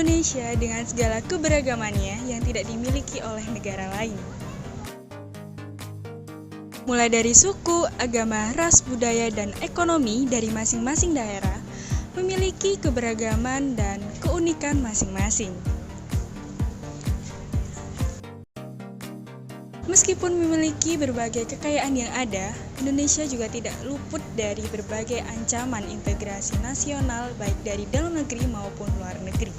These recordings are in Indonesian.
Indonesia dengan segala keberagamannya yang tidak dimiliki oleh negara lain. Mulai dari suku, agama, ras, budaya, dan ekonomi dari masing-masing daerah memiliki keberagaman dan keunikan masing-masing. Meskipun memiliki berbagai kekayaan yang ada, Indonesia juga tidak luput dari berbagai ancaman integrasi nasional baik dari dalam negeri maupun luar negeri.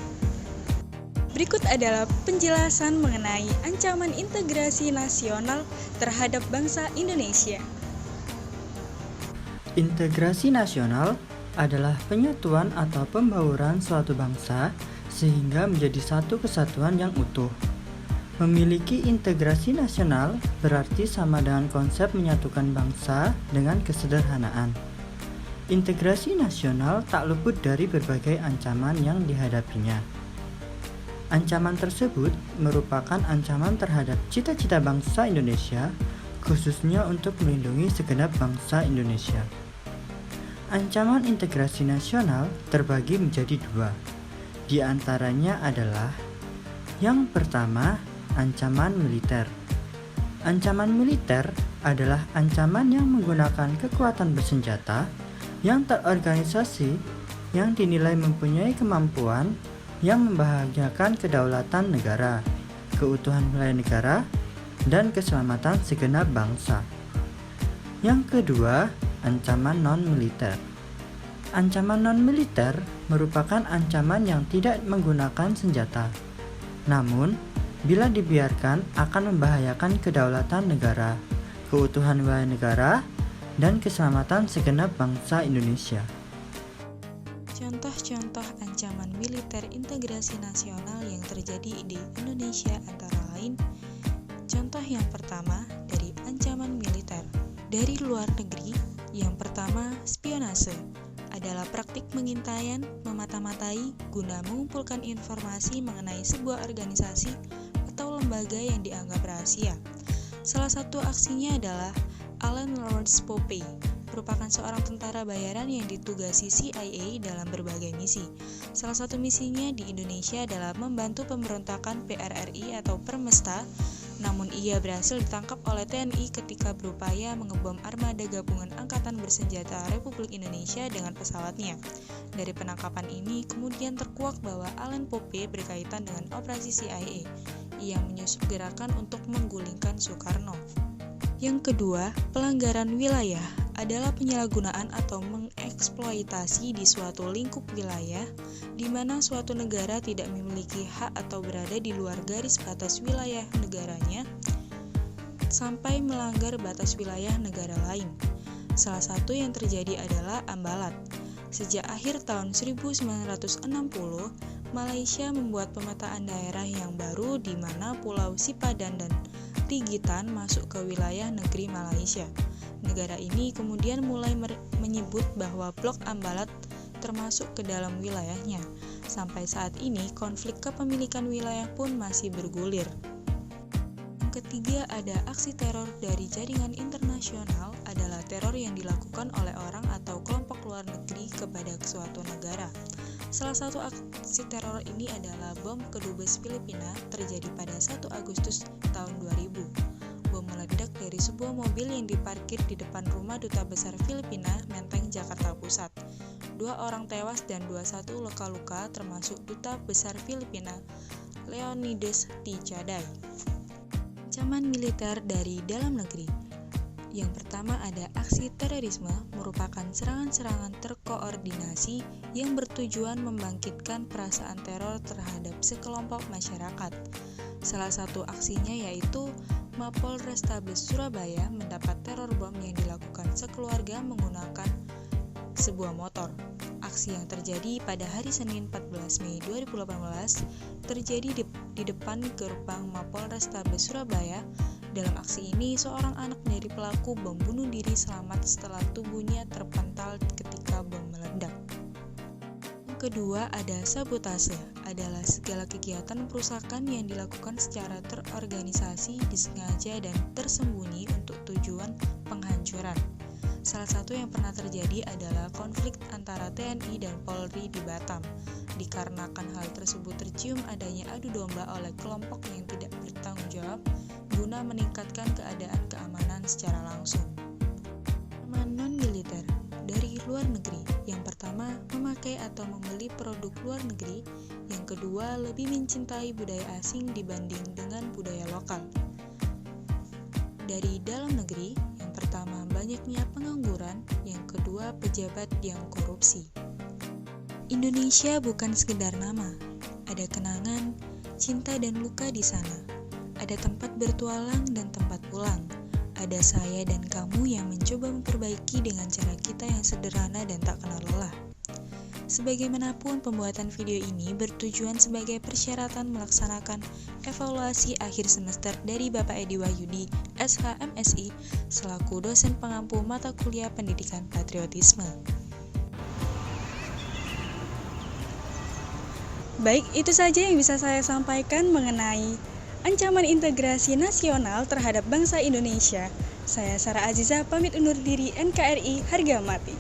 Berikut adalah penjelasan mengenai ancaman integrasi nasional terhadap bangsa Indonesia. Integrasi nasional adalah penyatuan atau pembauran suatu bangsa sehingga menjadi satu kesatuan yang utuh. Memiliki integrasi nasional berarti sama dengan konsep menyatukan bangsa dengan kesederhanaan. Integrasi nasional tak luput dari berbagai ancaman yang dihadapinya. Ancaman tersebut merupakan ancaman terhadap cita-cita bangsa Indonesia, khususnya untuk melindungi segenap bangsa Indonesia. Ancaman integrasi nasional terbagi menjadi dua. Di antaranya adalah yang pertama, ancaman militer. Ancaman militer adalah ancaman yang menggunakan kekuatan bersenjata yang terorganisasi yang dinilai mempunyai kemampuan yang membahayakan kedaulatan negara, keutuhan wilayah negara, dan keselamatan segenap bangsa. Yang kedua, ancaman non-militer. Ancaman non-militer merupakan ancaman yang tidak menggunakan senjata. Namun, bila dibiarkan akan membahayakan kedaulatan negara, keutuhan wilayah negara, dan keselamatan segenap bangsa Indonesia. Contoh-contoh ancaman militer integrasi nasional yang terjadi di Indonesia antara lain, contoh yang pertama dari ancaman militer dari luar negeri, yang pertama spionase adalah praktik pengintaian memata-matai guna mengumpulkan informasi mengenai sebuah organisasi atau lembaga yang dianggap rahasia. Salah satu aksinya adalah Allen Lawrence Pope, merupakan seorang tentara bayaran yang ditugasi CIA dalam berbagai misi. Salah satu misinya di Indonesia adalah membantu pemberontakan PRRI atau Permesta, namun ia berhasil ditangkap oleh TNI ketika berupaya mengebom armada gabungan angkatan bersenjata Republik Indonesia dengan pesawatnya. Dari penangkapan ini kemudian terkuak bahwa Allen Pope berkaitan dengan operasi CIA yang menyusup gerakan untuk menggulingkan Soekarno. Yang kedua, pelanggaran wilayah adalah penyalahgunaan atau mengeksploitasi di suatu lingkup wilayah di mana suatu negara tidak memiliki hak atau berada di luar garis batas wilayah negaranya sampai melanggar batas wilayah negara lain. Salah satu yang terjadi adalah Ambalat. Sejak akhir tahun 1960, Malaysia membuat pemetaan daerah yang baru di mana Pulau Sipadan dan Tigitan masuk ke wilayah negeri Malaysia. Negara ini kemudian mulai menyebut bahwa Blok Ambalat termasuk ke dalam wilayahnya. Sampai saat ini, konflik kepemilikan wilayah pun masih bergulir. Yang ketiga, ada aksi teror dari jaringan internasional adalah teror yang dilakukan oleh orang atau kelompok luar negeri kepada suatu negara. Salah satu aksi teror ini adalah bom kedubes Filipina terjadi pada 1 Agustus tahun 2000. Bom meledak dari sebuah mobil yang diparkir di depan rumah Duta Besar Filipina, Menteng, Jakarta Pusat. 2 orang tewas dan 21 luka-luka termasuk Duta Besar Filipina, Leonidas Ticadai. Ancaman militer dari dalam negeri. Yang pertama ada aksi terorisme, merupakan serangan-serangan terkoordinasi yang bertujuan membangkitkan perasaan teror terhadap sekelompok masyarakat. Salah satu aksinya yaitu Mapol Restabes Surabaya mendapat teror bom yang dilakukan sekeluarga menggunakan sebuah motor. Aksi yang terjadi pada hari Senin 14 Mei 2018 terjadi di depan gerbang Mapol Restabes Surabaya. Dalam aksi ini, seorang anak dari pelaku bom bunuh diri selamat setelah tubuhnya terpental ketika bom meledak. Yang kedua ada sabotase, adalah segala kegiatan perusakan yang dilakukan secara terorganisasi, disengaja dan tersembunyi untuk tujuan penghancuran. Salah satu yang pernah terjadi adalah konflik antara TNI dan Polri di Batam. Di dikarenakan hal tersebut tercium adanya adu domba oleh kelompok yang tidak bertanggung jawab guna meningkatkan keadaan keamanan secara langsung. Non-militer dari luar negeri, yang pertama memakai atau membeli produk luar negeri, yang kedua lebih mencintai budaya asing dibanding dengan budaya lokal. Dari dalam negeri, yang pertama banyaknya pengangguran, yang kedua pejabat yang korupsi. Indonesia bukan sekedar nama, ada kenangan, cinta dan luka di sana. Ada tempat bertualang dan tempat pulang. Ada saya dan kamu yang mencoba memperbaiki dengan cara kita yang sederhana dan tak kenal lelah. Sebagaimanapun, pembuatan video ini bertujuan sebagai persyaratan melaksanakan evaluasi akhir semester dari Bapak Edi Wahyudi, SH.MSI, selaku dosen pengampu mata kuliah Pendidikan Patriotisme. Baik, itu saja yang bisa saya sampaikan mengenai ancaman integrasi nasional terhadap bangsa Indonesia. Saya Sarah Aziza pamit undur diri. NKRI harga mati.